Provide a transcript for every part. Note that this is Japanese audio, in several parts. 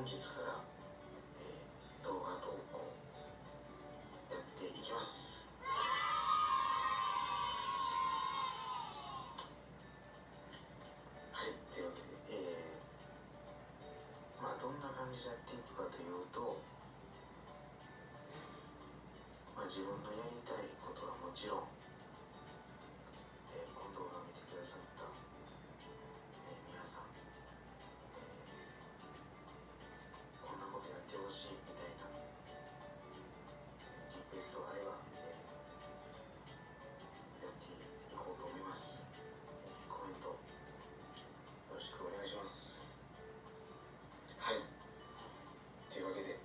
本日から、動画投稿やっていきます。はい、というわけで、どんな感じでやっていくかというと、自分のやりたいことはもちろん、この動画を見てくださった、皆さん、こんなことやってほしいみたいなリクエストがあれば、やっていこうと思います。コメントよろしくお願いします。はい、というわけで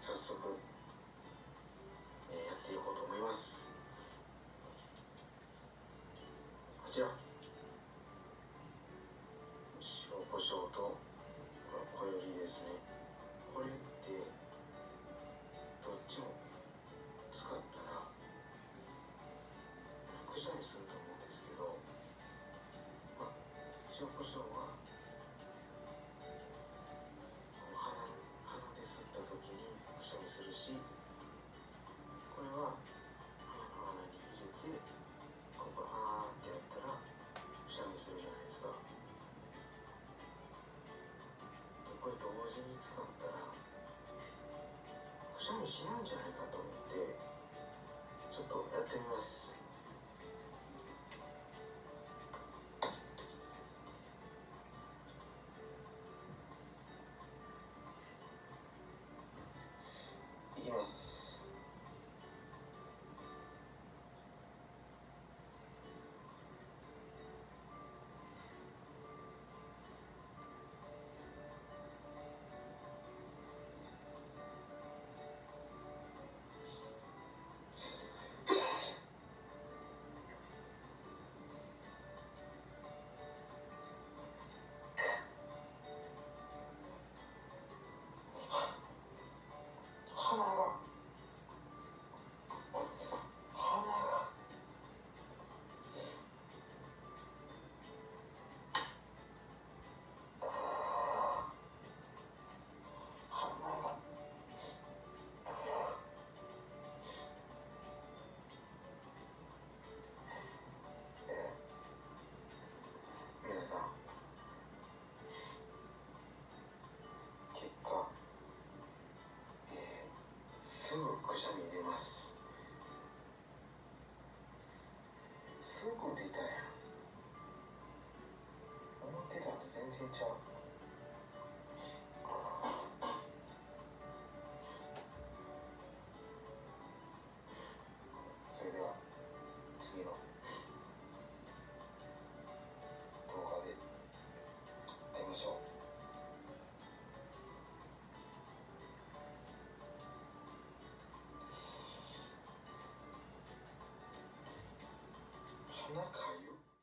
早速、やっていこうと思います。こちら塩コショウと小よりですね。これってどっちも使ったらくしゃみすると思うんですけど、塩コショウは鼻で吸った時にくしゃみするし、これは鼻の穴に入れてここあーってやったらくしゃみするじゃないですか。でこれ同時に使ったらくしゃみしないんじゃないかと思ってちょっとやってみます。いきます。皆さん、結果、すぐくしゃみ出ます。すぐ出たやん。思ってたのと全然ちゃう。